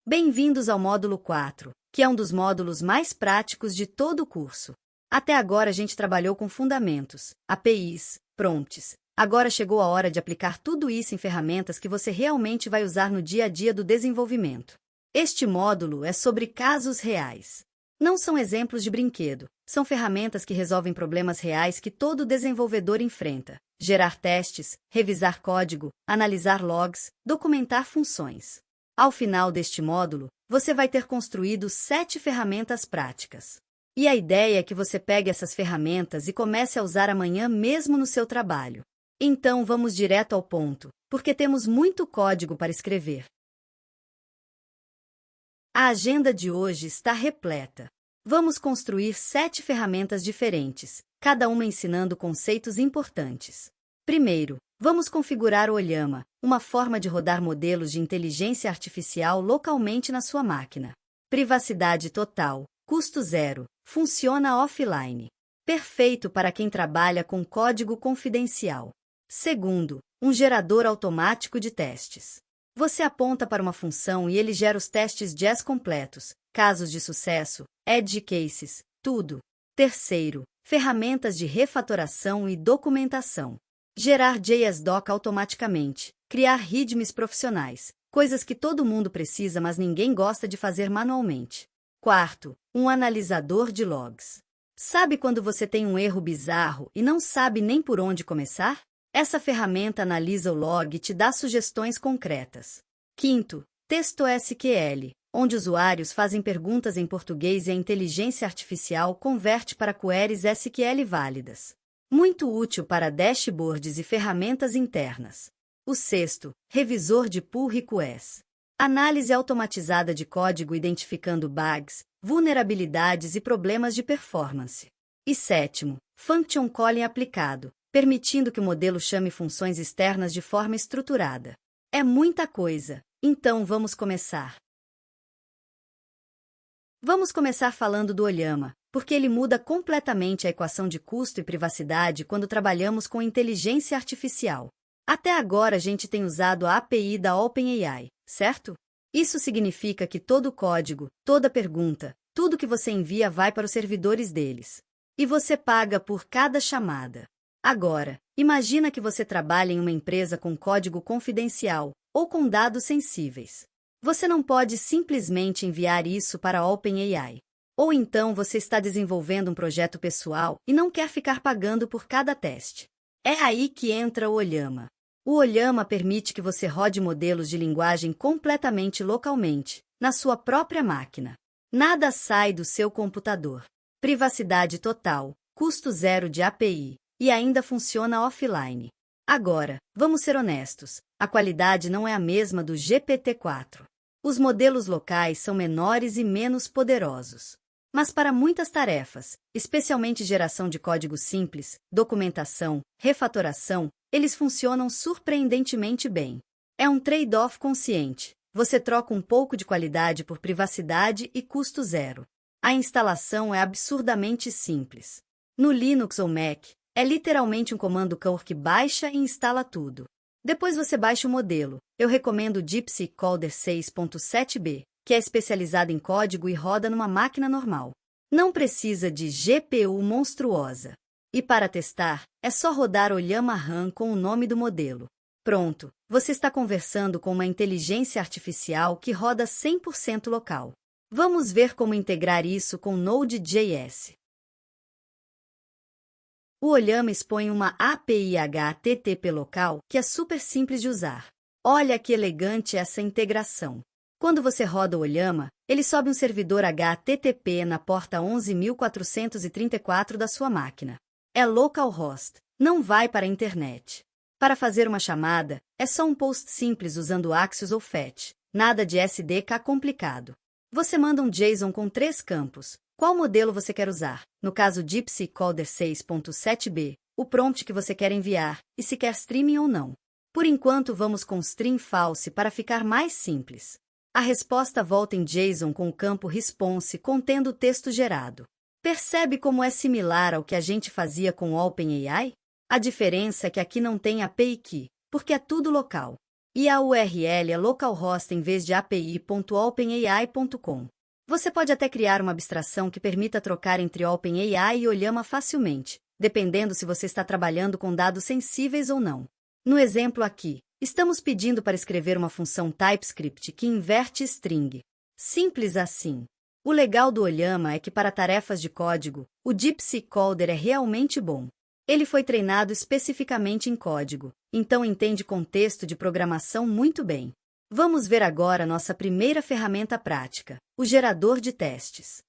Bem-vindos ao módulo 4, que é um dos módulos mais práticos de todo o curso. Até agora a gente trabalhou com fundamentos, APIs, prompts. Agora chegou a hora de aplicar tudo isso em ferramentas que você realmente vai usar no dia a dia do desenvolvimento. Este módulo é sobre casos reais. Não são exemplos de brinquedo, são ferramentas que resolvem problemas reais que todo desenvolvedor enfrenta. Gerar testes, revisar código, analisar logs, documentar funções. Ao final deste módulo, você vai ter construído 7 ferramentas práticas. E a ideia é que você pegue essas ferramentas e comece a usar amanhã mesmo no seu trabalho. Então vamos direto ao ponto, porque temos muito código para escrever. A agenda de hoje está repleta. Vamos construir 7 ferramentas diferentes, cada uma ensinando conceitos importantes. Primeiro, vamos configurar o Ollama, uma forma de rodar modelos de inteligência artificial localmente na sua máquina. Privacidade total, custo zero, funciona offline. Perfeito para quem trabalha com código confidencial. Segundo, um gerador automático de testes. Você aponta para uma função e ele gera os testes JS completos, casos de sucesso, edge cases, tudo. Terceiro, ferramentas de refatoração e documentação. Gerar JSDoc automaticamente, criar readmes profissionais, coisas que todo mundo precisa, mas ninguém gosta de fazer manualmente. Quarto, um analisador de logs. Sabe quando você tem um erro bizarro e não sabe nem por onde começar? Essa ferramenta analisa o log e te dá sugestões concretas. Quinto, TextoSQL, onde usuários fazem perguntas em português e a inteligência artificial converte para queries SQL válidas. Muito útil para dashboards e ferramentas internas. O sexto, revisor de pull requests. Análise automatizada de código identificando bugs, vulnerabilidades e problemas de performance. E sétimo, function calling aplicado, permitindo que o modelo chame funções externas de forma estruturada. É muita coisa, então vamos começar. Vamos começar falando do Ollama, porque ele muda completamente a equação de custo e privacidade quando trabalhamos com inteligência artificial. Até agora a gente tem usado a API da OpenAI, certo? Isso significa que todo o código, toda pergunta, tudo que você envia vai para os servidores deles. E você paga por cada chamada. Agora, imagina que você trabalha em uma empresa com código confidencial ou com dados sensíveis. Você não pode simplesmente enviar isso para a OpenAI. Ou então você está desenvolvendo um projeto pessoal e não quer ficar pagando por cada teste. É aí que entra o Ollama. O Ollama permite que você rode modelos de linguagem completamente localmente, na sua própria máquina. Nada sai do seu computador. Privacidade total, custo zero de API, e ainda funciona offline. Agora, vamos ser honestos, a qualidade não é a mesma do GPT-4. Os modelos locais são menores e menos poderosos. Mas para muitas tarefas, especialmente geração de código simples, documentação, refatoração, eles funcionam surpreendentemente bem. É um trade-off consciente. Você troca um pouco de qualidade por privacidade e custo zero. A instalação é absurdamente simples. No Linux ou Mac, é literalmente um comando curl que baixa e instala tudo. Depois você baixa o modelo. Eu recomendo o DeepSeek Coder 6.7b, que é especializado em código e roda numa máquina normal. Não precisa de GPU monstruosa. E para testar, é só rodar Ollama RAM com o nome do modelo. Pronto, você está conversando com uma inteligência artificial que roda 100% local. Vamos ver como integrar isso com Node.js. O Ollama expõe uma API HTTP local que é super simples de usar. Olha que elegante essa integração. Quando você roda o Ollama, ele sobe um servidor HTTP na porta 11.434 da sua máquina. É localhost, não vai para a internet. Para fazer uma chamada, é só um post simples usando Axios ou Fetch, nada de SDK complicado. Você manda um JSON com 3 campos. Qual modelo você quer usar? No caso DeepSeek Coder 6.7b, o prompt que você quer enviar, e se quer streaming ou não. Por enquanto vamos com string false para ficar mais simples. A resposta volta em JSON com o campo response contendo o texto gerado. Percebe como é similar ao que a gente fazia com o OpenAI? A diferença é que aqui não tem API Key, porque é tudo local. E a URL é localhost em vez de api.openai.com. Você pode até criar uma abstração que permita trocar entre OpenAI e Ollama facilmente, dependendo se você está trabalhando com dados sensíveis ou não. No exemplo aqui, estamos pedindo para escrever uma função TypeScript que inverte string. Simples assim. O legal do Ollama é que para tarefas de código, o DeepSeek Coder é realmente bom. Ele foi treinado especificamente em código, então entende contexto de programação muito bem. Vamos ver agora nossa primeira ferramenta prática, o gerador de testes.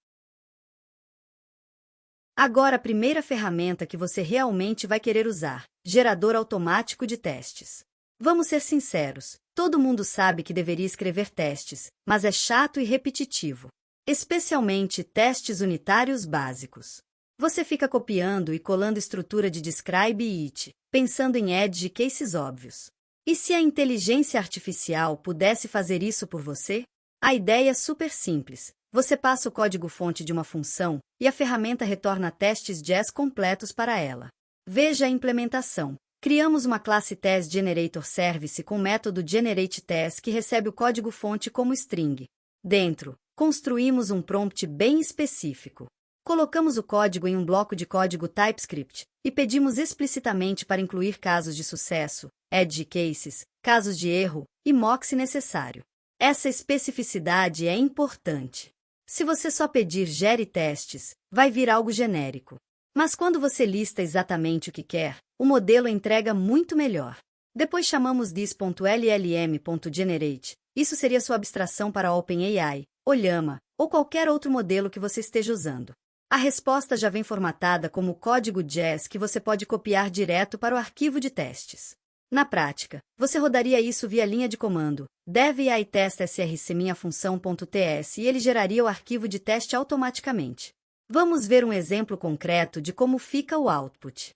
Agora a primeira ferramenta que você realmente vai querer usar, gerador automático de testes. Vamos ser sinceros, todo mundo sabe que deveria escrever testes, mas é chato e repetitivo. Especialmente testes unitários básicos. Você fica copiando e colando estrutura de describe e it, pensando em edge cases óbvios. E se a inteligência artificial pudesse fazer isso por você? A ideia é super simples. Você passa o código-fonte de uma função e a ferramenta retorna testes JS completos para ela. Veja a implementação. Criamos uma classe TestGeneratorService com o método GenerateTest que recebe o código-fonte como string. Dentro, construímos um prompt bem específico. Colocamos o código em um bloco de código TypeScript e pedimos explicitamente para incluir casos de sucesso, edge cases, casos de erro e mock se necessário. Essa especificidade é importante. Se você só pedir gere testes, vai vir algo genérico. Mas quando você lista exatamente o que quer, o modelo entrega muito melhor. Depois chamamos this.llm.generate. Isso seria sua abstração para OpenAI, Ollama ou qualquer outro modelo que você esteja usando. A resposta já vem formatada como código JS que você pode copiar direto para o arquivo de testes. Na prática, você rodaria isso via linha de comando, dev AI test src minha função.ts e ele geraria o arquivo de teste automaticamente. Vamos ver um exemplo concreto de como fica o output.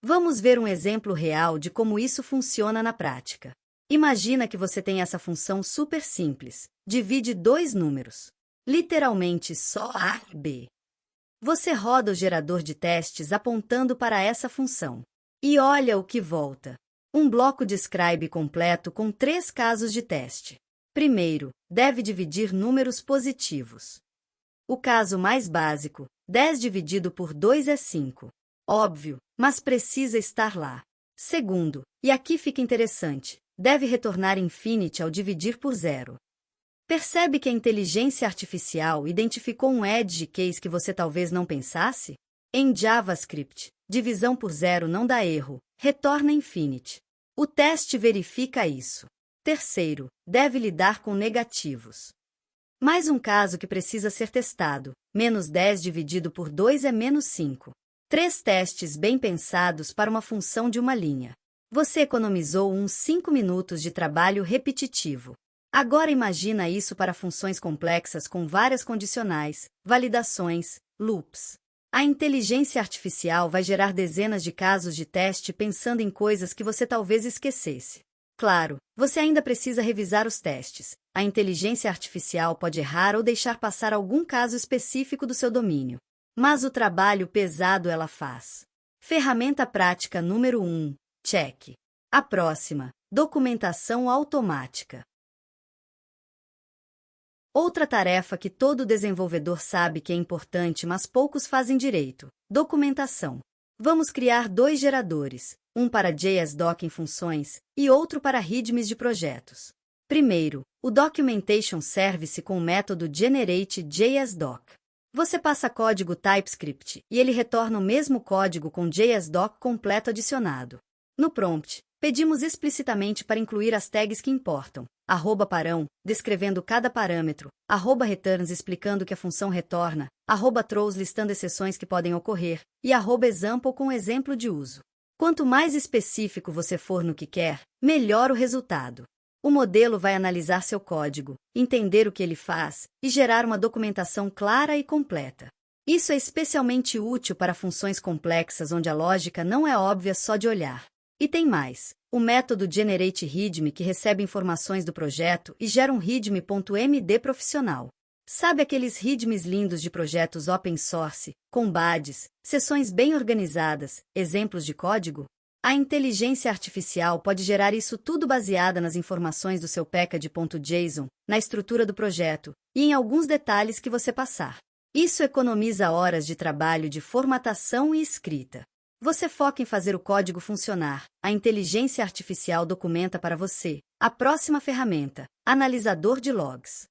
Vamos ver um exemplo real de como isso funciona na prática. Imagina que você tem essa função super simples, divide dois números. Literalmente só A e B. Você roda o gerador de testes apontando para essa função. E olha o que volta. Um bloco describe completo com 3 casos de teste. Primeiro, deve dividir números positivos. O caso mais básico, 10 dividido por 2 é 5. Óbvio, mas precisa estar lá. Segundo, e aqui fica interessante, deve retornar infinity ao dividir por 0. Percebe que a inteligência artificial identificou um edge case que você talvez não pensasse? Em JavaScript, divisão por 0 não dá erro, retorna infinity. O teste verifica isso. Terceiro, deve lidar com negativos. Mais um caso que precisa ser testado, menos 10 dividido por 2 é menos 5. 3 testes bem pensados para uma função de uma linha. Você economizou uns 5 minutos de trabalho repetitivo. Agora imagina isso para funções complexas com várias condicionais, validações, loops. A inteligência artificial vai gerar dezenas de casos de teste pensando em coisas que você talvez esquecesse. Claro, você ainda precisa revisar os testes. A inteligência artificial pode errar ou deixar passar algum caso específico do seu domínio. Mas o trabalho pesado ela faz. Ferramenta prática número 1, check. A próxima, documentação automática. Outra tarefa que todo desenvolvedor sabe que é importante, mas poucos fazem direito: documentação. Vamos criar 2 geradores, um para JSDoc em funções e outro para readmes de projetos. Primeiro, o Documentation Service com o método GenerateJSDoc. Você passa código TypeScript e ele retorna o mesmo código com JSDoc completo adicionado. No prompt, pedimos explicitamente para incluir as tags que importam. @parão, descrevendo cada parâmetro, @returns explicando que a função retorna, @throws listando exceções que podem ocorrer, e @example com exemplo de uso. Quanto mais específico você for no que quer, melhor o resultado. O modelo vai analisar seu código, entender o que ele faz e gerar uma documentação clara e completa. Isso é especialmente útil para funções complexas onde a lógica não é óbvia só de olhar. E tem mais. O método GenerateReadme que recebe informações do projeto e gera um readme.md profissional. Sabe aqueles readmes lindos de projetos open source, com badges, seções bem organizadas, exemplos de código? A inteligência artificial pode gerar isso tudo baseada nas informações do seu package.json, na estrutura do projeto e em alguns detalhes que você passar. Isso economiza horas de trabalho de formatação e escrita. Você foca em fazer o código funcionar. A inteligência artificial documenta para você. A próxima ferramenta, analisador de logs.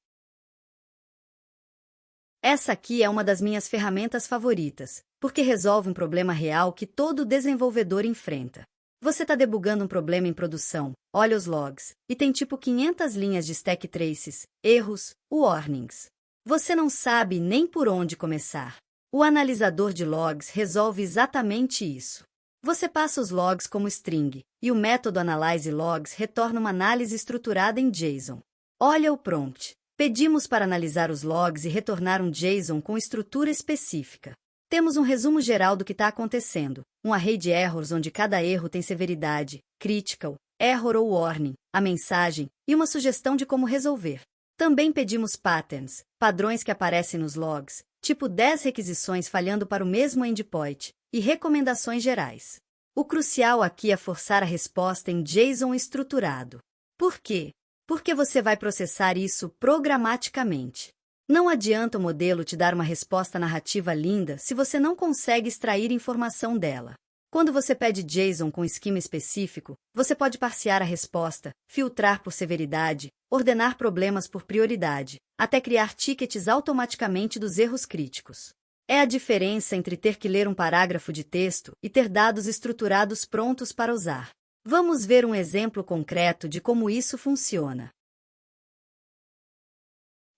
Essa aqui é uma das minhas ferramentas favoritas, porque resolve um problema real que todo desenvolvedor enfrenta. Você está debugando um problema em produção, olha os logs, e tem tipo 500 linhas de stack traces, erros, warnings. Você não sabe nem por onde começar. O analisador de logs resolve exatamente isso. Você passa os logs como string, e o método AnalyzeLogs retorna uma análise estruturada em JSON. Olha o prompt. Pedimos para analisar os logs e retornar um JSON com estrutura específica. Temos um resumo geral do que está acontecendo, um array de erros onde cada erro tem severidade, critical, error ou warning, a mensagem e uma sugestão de como resolver. Também pedimos patterns, padrões que aparecem nos logs, tipo 10 requisições falhando para o mesmo endpoint, e recomendações gerais. O crucial aqui é forçar a resposta em JSON estruturado. Por quê? Porque você vai processar isso programaticamente. Não adianta o modelo te dar uma resposta narrativa linda se você não consegue extrair informação dela. Quando você pede JSON com esquema específico, você pode parsear a resposta, filtrar por severidade, ordenar problemas por prioridade, até criar tickets automaticamente dos erros críticos. É a diferença entre ter que ler um parágrafo de texto e ter dados estruturados prontos para usar. Vamos ver um exemplo concreto de como isso funciona.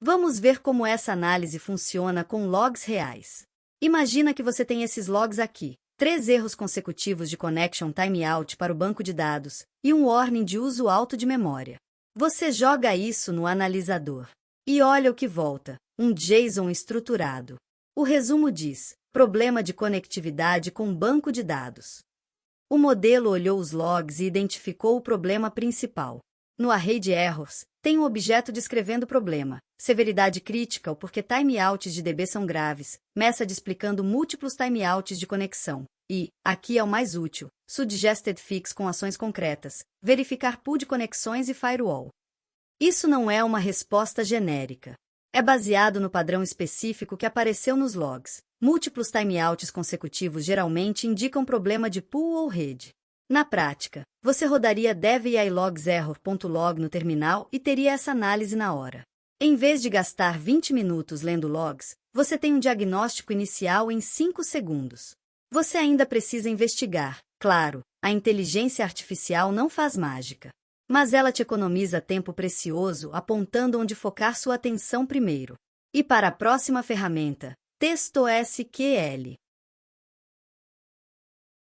Vamos ver como essa análise funciona com logs reais. Imagina que você tem esses logs aqui, 3 erros consecutivos de connection timeout para o banco de dados e um warning de uso alto de memória. Você joga isso no analisador. E olha o que volta, um JSON estruturado. O resumo diz, problema de conectividade com banco de dados. O modelo olhou os logs e identificou o problema principal. No array de errors, tem um objeto descrevendo o problema, severidade critical porque timeouts de DB são graves, message explicando múltiplos timeouts de conexão, e, aqui é o mais útil, suggested fix com ações concretas, verificar pool de conexões e firewall. Isso não é uma resposta genérica. É baseado no padrão específico que apareceu nos logs. Múltiplos timeouts consecutivos geralmente indicam problema de pool ou rede. Na prática, você rodaria dev e ilogs error.log no terminal e teria essa análise na hora. Em vez de gastar 20 minutos lendo logs, você tem um diagnóstico inicial em 5 segundos. Você ainda precisa investigar. Claro, a inteligência artificial não faz mágica. Mas ela te economiza tempo precioso apontando onde focar sua atenção primeiro. E para a próxima ferramenta, TextoSQL.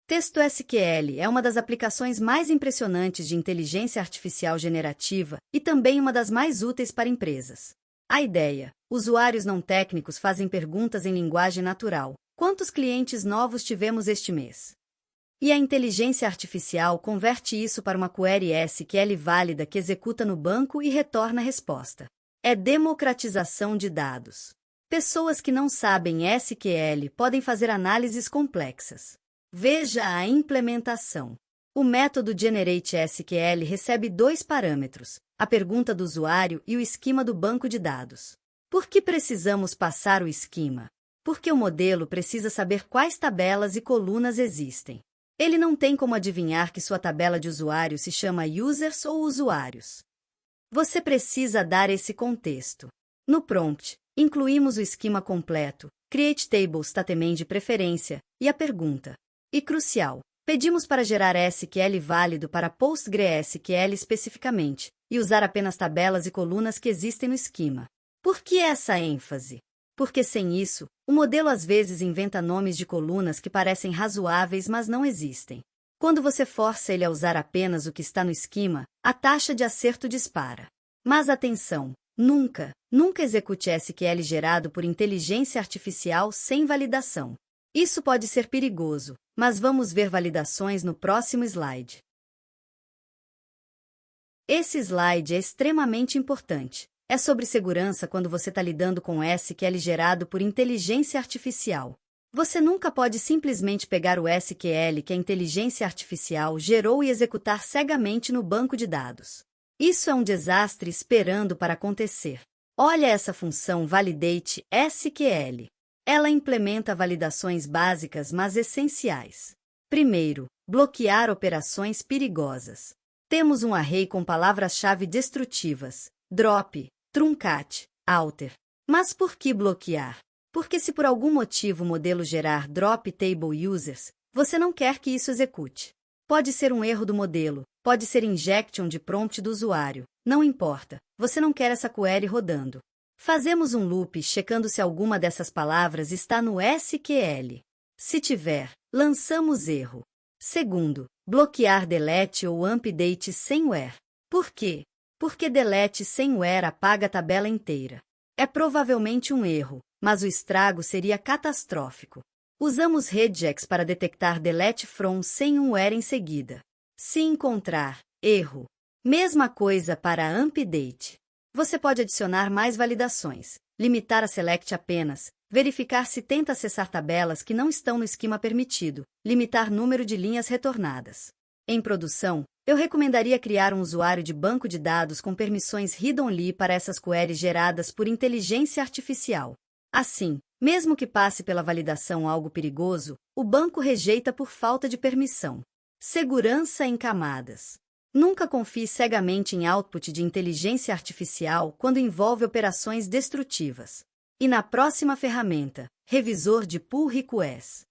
TextoSQL é uma das aplicações mais impressionantes de inteligência artificial generativa e também uma das mais úteis para empresas. A ideia: usuários não técnicos fazem perguntas em linguagem natural. Quantos clientes novos tivemos este mês? E a inteligência artificial converte isso para uma query SQL válida que executa no banco e retorna a resposta. É democratização de dados. Pessoas que não sabem SQL podem fazer análises complexas. Veja a implementação. O método GenerateSQL recebe 2 parâmetros, a pergunta do usuário e o esquema do banco de dados. Por que precisamos passar o esquema? Porque o modelo precisa saber quais tabelas e colunas existem. Ele não tem como adivinhar que sua tabela de usuário se chama users ou usuários. Você precisa dar esse contexto. No prompt, incluímos o esquema completo, create tables tatemen de preferência, e a pergunta. E crucial, pedimos para gerar SQL válido para PostgreSQL especificamente, e usar apenas tabelas e colunas que existem no esquema. Por que essa ênfase? Porque sem isso, o modelo às vezes inventa nomes de colunas que parecem razoáveis mas não existem. Quando você força ele a usar apenas o que está no esquema, a taxa de acerto dispara. Mas atenção, nunca execute SQL gerado por inteligência artificial sem validação. Isso pode ser perigoso, mas vamos ver validações no próximo slide. Esse slide é extremamente importante. É sobre segurança quando você está lidando com SQL gerado por inteligência artificial. Você nunca pode simplesmente pegar o SQL que a inteligência artificial gerou e executar cegamente no banco de dados. Isso é um desastre esperando para acontecer. Olha essa função Validate SQL. Ela implementa validações básicas, mas essenciais. Primeiro, bloquear operações perigosas. Temos um array com palavras-chave destrutivas: drop, truncat, alter. Mas por que bloquear? Porque se por algum motivo o modelo gerar drop table users, você não quer que isso execute. Pode ser um erro do modelo, pode ser injection de prompt do usuário, não importa, você não quer essa query rodando. Fazemos um loop checando se alguma dessas palavras está no SQL. Se tiver, lançamos erro. Segundo, bloquear delete ou update sem where. Por quê? Porque delete sem where apaga a tabela inteira. É provavelmente um erro, mas o estrago seria catastrófico. Usamos regex para detectar delete from sem um where em seguida. Se encontrar erro, mesma coisa para update. Você pode adicionar mais validações, limitar a select apenas, verificar se tenta acessar tabelas que não estão no esquema permitido, limitar número de linhas retornadas. Em produção, eu recomendaria criar um usuário de banco de dados com permissões read-only para essas queries geradas por inteligência artificial. Assim, mesmo que passe pela validação algo perigoso, o banco rejeita por falta de permissão. Segurança em camadas. Nunca confie cegamente em output de inteligência artificial quando envolve operações destrutivas. E na próxima ferramenta, revisor de pull requests.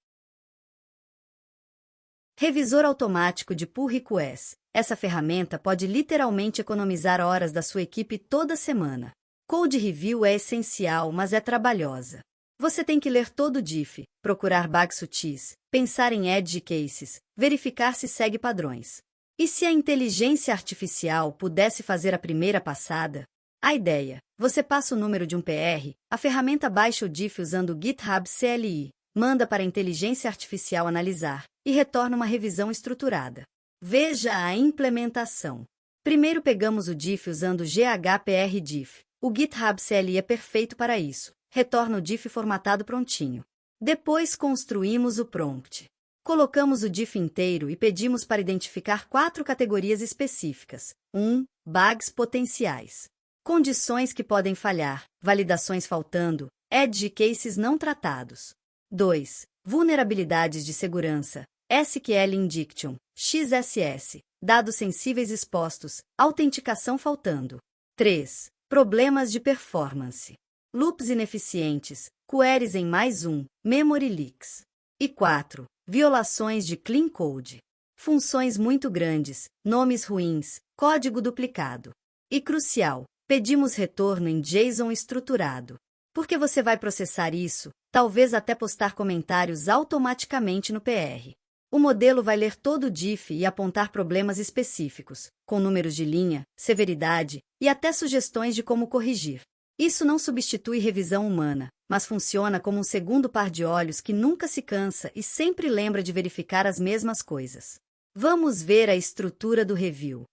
Revisor automático de pull requests. Essa ferramenta pode literalmente economizar horas da sua equipe toda semana. Code review é essencial, mas é trabalhosa. Você tem que ler todo o diff, procurar bugs sutis, pensar em edge cases, verificar se segue padrões. E se a inteligência artificial pudesse fazer a primeira passada? A ideia: você passa o número de um PR, a ferramenta baixa o diff usando o GitHub CLI, manda para a inteligência artificial analisar e retorna uma revisão estruturada. Veja a implementação. Primeiro pegamos o diff usando o GHPR diff. O GitHub CLI é perfeito para isso. Retorna o diff formatado prontinho. Depois construímos o prompt. Colocamos o diff inteiro e pedimos para identificar 4 categorias específicas. 1. Bugs potenciais. Condições que podem falhar, validações faltando, edge cases não tratados. 2. Vulnerabilidades de segurança, SQL injection, XSS, dados sensíveis expostos, autenticação faltando. 3. Problemas de performance. Loops ineficientes, queries em +1, memory leaks. E 4. Violações de clean code. Funções muito grandes, nomes ruins, código duplicado. E crucial, pedimos retorno em JSON estruturado. Porque você vai processar isso, talvez até postar comentários automaticamente no PR. O modelo vai ler todo o diff e apontar problemas específicos, com números de linha, severidade e até sugestões de como corrigir. Isso não substitui revisão humana, mas funciona como um segundo par de olhos que nunca se cansa e sempre lembra de verificar as mesmas coisas. Vamos ver a estrutura do review.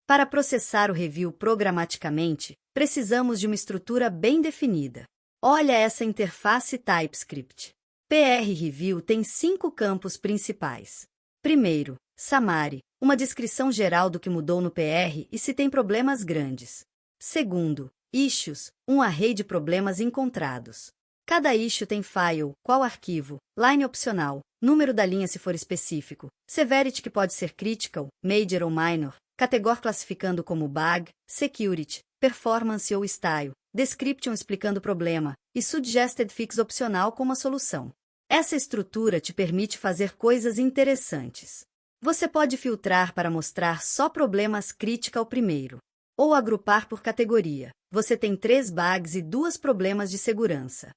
Para processar o review programaticamente, precisamos de uma estrutura bem definida. Olha essa interface TypeScript. PR Review tem 5 campos principais. Primeiro, Summary, uma descrição geral do que mudou no PR e se tem problemas grandes. Segundo, Issues, um array de problemas encontrados. Cada issue tem file, qual arquivo, line opcional, número da linha se for específico, severity que pode ser critical, major ou minor, category classificando como bug, security, performance ou style, description explicando o problema, e suggested fix opcional como a solução. Essa estrutura te permite fazer coisas interessantes. Você pode filtrar para mostrar só problemas critical primeiro, ou agrupar por categoria. Você tem 3 bugs e 2 problemas de segurança.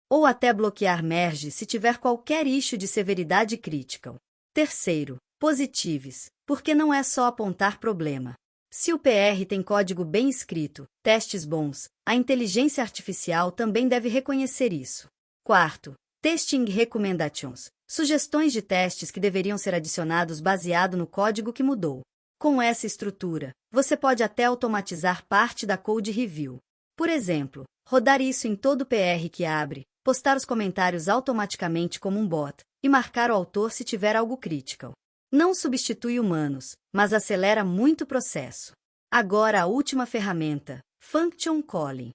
Ou até bloquear merge se tiver qualquer issue de severidade critical. Terceiro, positives, porque não é só apontar problema. Se o PR tem código bem escrito, testes bons, a inteligência artificial também deve reconhecer isso. Quarto, Testing Recommendations, sugestões de testes que deveriam ser adicionados baseado no código que mudou. Com essa estrutura, você pode até automatizar parte da code review. Por exemplo, rodar isso em todo PR que abre, postar os comentários automaticamente como um bot e marcar o autor se tiver algo crítico. Não substitui humanos, mas acelera muito o processo. Agora a última ferramenta, Function Calling.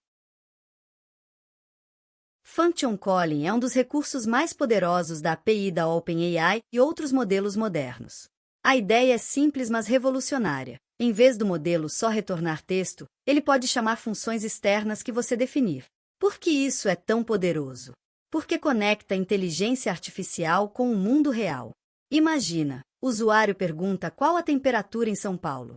Function Calling é um dos recursos mais poderosos da API da OpenAI e outros modelos modernos. A ideia é simples, mas revolucionária. Em vez do modelo só retornar texto, ele pode chamar funções externas que você definir. Por que isso é tão poderoso? Porque conecta a inteligência artificial com o mundo real. Imagina, o usuário pergunta qual a temperatura em São Paulo.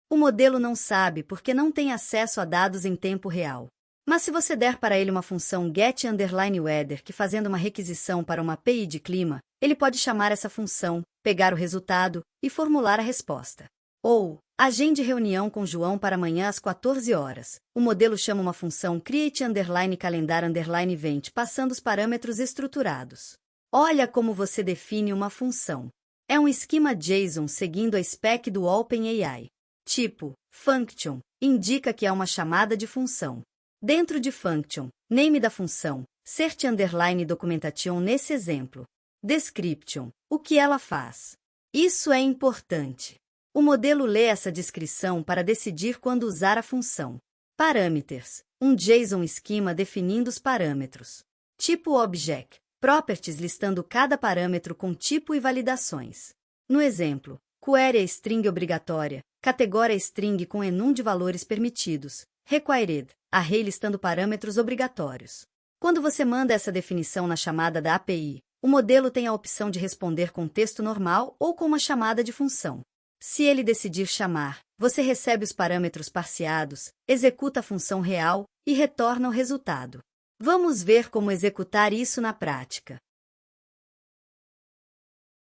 O modelo não sabe porque não tem acesso a dados em tempo real. Mas se você der para ele uma função get_weather que fazendo uma requisição para uma API de clima, ele pode chamar essa função, pegar o resultado e formular a resposta. Ou, agende reunião com João para amanhã às 14 horas. O modelo chama uma função create_calendar_event passando os parâmetros estruturados. Olha como você define uma função. É um esquema JSON seguindo a spec do OpenAI. Tipo, function, indica que é uma chamada de função. Dentro de function, name da função, cert_documentation nesse exemplo. Description, o que ela faz. Isso é importante. O modelo lê essa descrição para decidir quando usar a função. Parameters, um JSON esquema definindo os parâmetros. Tipo object, properties listando cada parâmetro com tipo e validações. No exemplo, query é string obrigatória, categoria é string com enum de valores permitidos, required, array listando parâmetros obrigatórios. Quando você manda essa definição na chamada da API, o modelo tem a opção de responder com texto normal ou com uma chamada de função. Se ele decidir chamar, você recebe os parâmetros parseados, executa a função real e retorna o resultado. Vamos ver como executar isso na prática.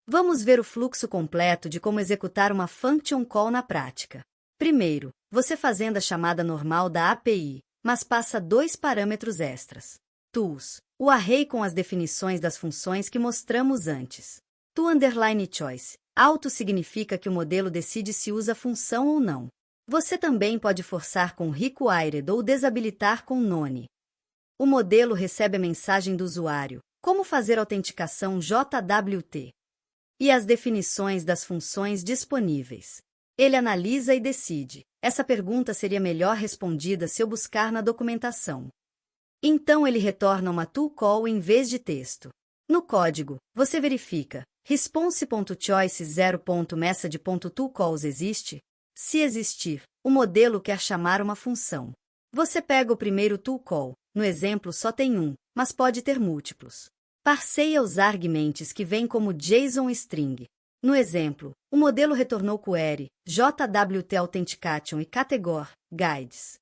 Vamos ver o fluxo completo de como executar uma function call na prática. Primeiro, você fazendo a chamada normal da API, mas passa 2 parâmetros extras. Tools, o array com as definições das funções que mostramos antes. To_choice, auto significa que o modelo decide se usa a função ou não. Você também pode forçar com required ou desabilitar com none. O modelo recebe a mensagem do usuário, como fazer autenticação JWT. E as definições das funções disponíveis. Ele analisa e decide. Essa pergunta seria melhor respondida se eu buscar na documentação. Então ele retorna uma toCall em vez de texto. No código, você verifica, response.choice0.message.toCalls existe? Se existir, o modelo quer chamar uma função. Você pega o primeiro toCall, no exemplo só tem um, mas pode ter múltiplos. Parseia os argumentos que vêm como JSON string. No exemplo, o modelo retornou query, JWT Authentication e category, guides.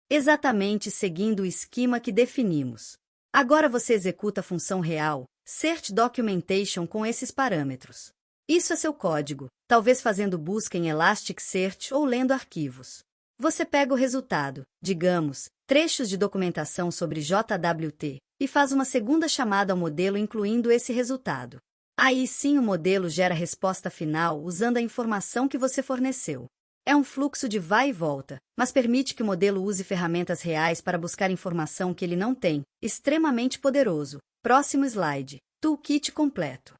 Exatamente seguindo o esquema que definimos. Agora você executa a função real, cert_documentation com esses parâmetros. Isso é seu código, talvez fazendo busca em Elasticsearch ou lendo arquivos. Você pega o resultado, digamos, trechos de documentação sobre JWT, e faz uma segunda chamada ao modelo incluindo esse resultado. Aí sim o modelo gera a resposta final usando a informação que você forneceu. É um fluxo de vai e volta, mas permite que o modelo use ferramentas reais para buscar informação que ele não tem. Extremamente poderoso. Próximo slide. Toolkit completo.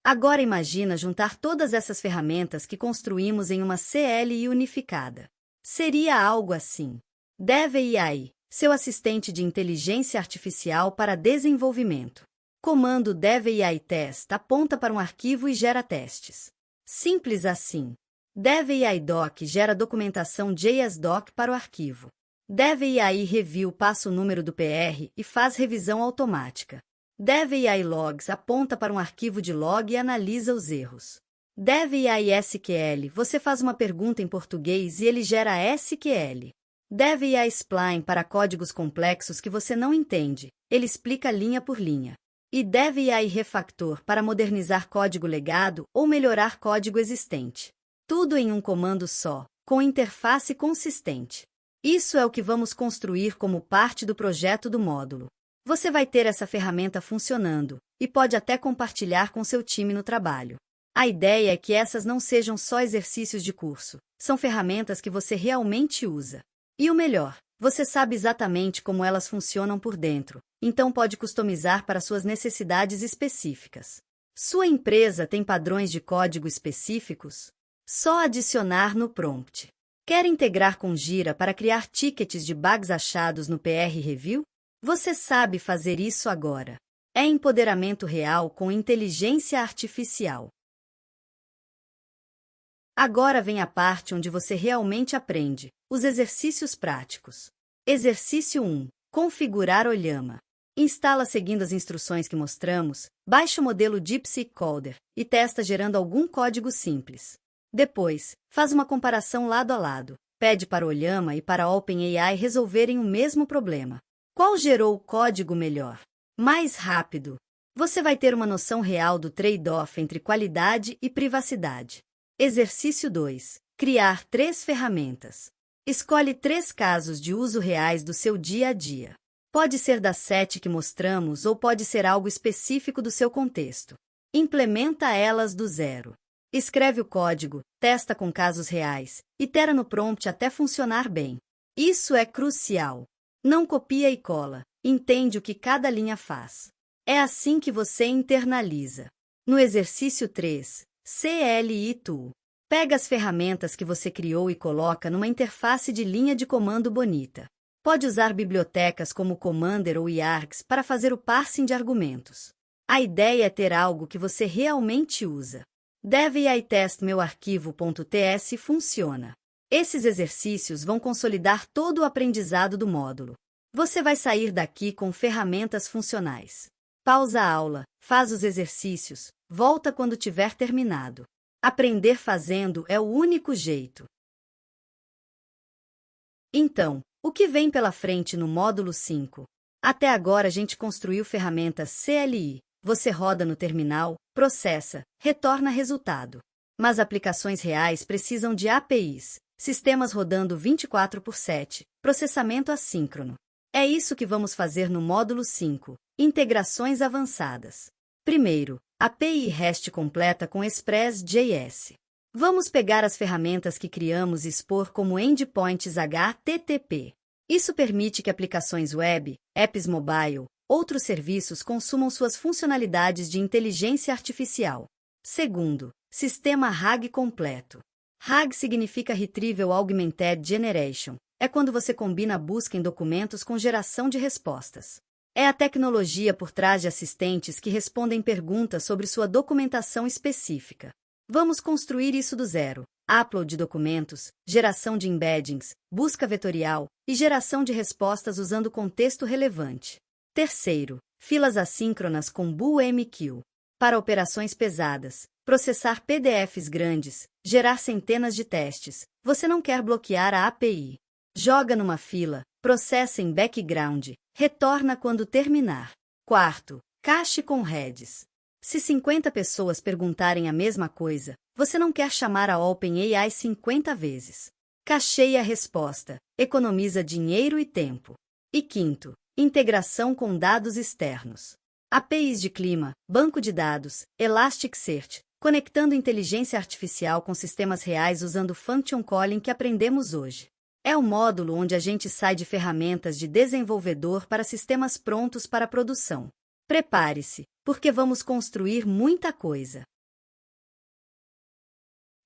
Agora imagina juntar todas essas ferramentas que construímos em uma CLI unificada. Seria algo assim. DevAI, seu assistente de inteligência artificial para desenvolvimento. Comando DevAI Test aponta para um arquivo e gera testes. Simples assim. DevAI Doc gera documentação JSDoc para o arquivo. DevAI Review passa o número do PR e faz revisão automática. DevAI Logs aponta para um arquivo de log e analisa os erros. DevAI SQL, você faz uma pergunta em português e ele gera SQL. DevAI Spline para códigos complexos que você não entende, ele explica linha por linha. E DevAI Refactor para modernizar código legado ou melhorar código existente. Tudo em um comando só, com interface consistente. Isso é o que vamos construir como parte do projeto do módulo. Você vai ter essa ferramenta funcionando, e pode até compartilhar com seu time no trabalho. A ideia é que essas não sejam só exercícios de curso, são ferramentas que você realmente usa. E o melhor, Você sabe exatamente como elas funcionam por dentro, então pode customizar para suas necessidades específicas. Sua empresa tem padrões de código específicos? Só adicionar no prompt. Quer integrar com Jira para criar tickets de bugs achados no PR Review? Você sabe fazer isso agora. É empoderamento real com inteligência artificial. Agora vem a parte onde você realmente aprende, os exercícios práticos. Exercício 1. Configurar Olhama. Instala seguindo as instruções que mostramos, baixe o modelo DeepSeek Coder e testa gerando algum código simples. Depois, faz uma comparação lado a lado. Pede para Olhama e para a OpenAI resolverem o mesmo problema. Qual gerou o código melhor? Mais rápido? Você vai ter uma noção real do trade-off entre qualidade e privacidade. Exercício 2. Criar 3 ferramentas. Escolhe 3 casos de uso reais do seu dia a dia. Pode ser das 7 que mostramos ou pode ser algo específico do seu contexto. Implementa elas do zero. Escreve o código, testa com casos reais, itera no prompt até funcionar bem. Isso é crucial. Não copia e cola, entende o que cada linha faz. É assim que você internaliza. No exercício 3, CLI Tool. Pega as ferramentas que você criou e coloca numa interface de linha de comando bonita. Pode usar bibliotecas como Commander ou Yarx para fazer o parsing de argumentos. A ideia é ter algo que você realmente usa. Dev AI Test meu arquivo.ts funciona. Esses exercícios vão consolidar todo o aprendizado do módulo. Você vai sair daqui com ferramentas funcionais. Pausa a aula, faz os exercícios, volta quando tiver terminado. Aprender fazendo é o único jeito. Então, o que vem pela frente no módulo 5? Até agora a gente construiu ferramentas CLI. Você roda no terminal, processa, retorna resultado. Mas aplicações reais precisam de APIs, sistemas rodando 24/7, processamento assíncrono. É isso que vamos fazer no módulo 5, integrações avançadas. Primeiro, API REST completa com Express.js. Vamos pegar as ferramentas que criamos e expor como endpoints HTTP. Isso permite que aplicações web, apps mobile, outros serviços consumam suas funcionalidades de inteligência artificial. Segundo, sistema RAG completo. RAG significa Retrieval Augmented Generation. É quando você combina a busca em documentos com geração de respostas. É a tecnologia por trás de assistentes que respondem perguntas sobre sua documentação específica. Vamos construir isso do zero. Upload de documentos, geração de embeddings, busca vetorial e geração de respostas usando contexto relevante. Terceiro, filas assíncronas com BullMQ. Para operações pesadas, processar PDFs grandes, gerar centenas de testes. Você não quer bloquear a API. Joga numa fila, processa em background, retorna quando terminar. Quarto, cache com heads. Se 50 pessoas perguntarem a mesma coisa, você não quer chamar a OpenAI 50 vezes. Cacheia a resposta, economiza dinheiro e tempo. E quinto, integração com dados externos. APIs de clima, banco de dados, Elasticsearch, conectando inteligência artificial com sistemas reais usando Function Calling que aprendemos hoje. É o módulo onde a gente sai de ferramentas de desenvolvedor para sistemas prontos para produção. Prepare-se, porque vamos construir muita coisa.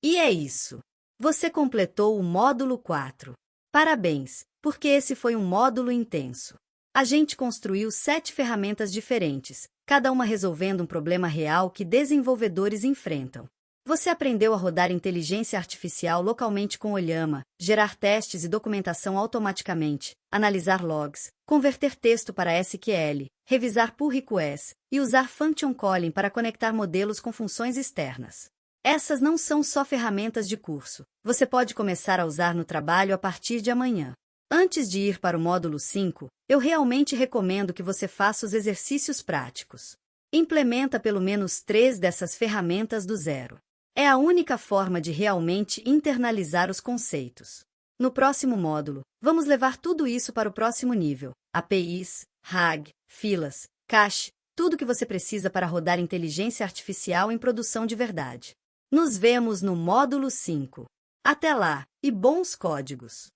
E é isso. Você completou o módulo 4. Parabéns, porque esse foi um módulo intenso. A gente construiu 7 ferramentas diferentes, cada uma resolvendo um problema real que desenvolvedores enfrentam. Você aprendeu a rodar inteligência artificial localmente com Olhama, gerar testes e documentação automaticamente, analisar logs, converter texto para SQL, revisar pull requests e usar Function Calling para conectar modelos com funções externas. Essas não são só ferramentas de curso. Você pode começar a usar no trabalho a partir de amanhã. Antes de ir para o módulo 5, eu realmente recomendo que você faça os exercícios práticos. Implementa pelo menos 3 dessas ferramentas do zero. É a única forma de realmente internalizar os conceitos. No próximo módulo, vamos levar tudo isso para o próximo nível. APIs, RAG, filas, cache, tudo o que você precisa para rodar inteligência artificial em produção de verdade. Nos vemos no módulo 5. Até lá, e bons códigos!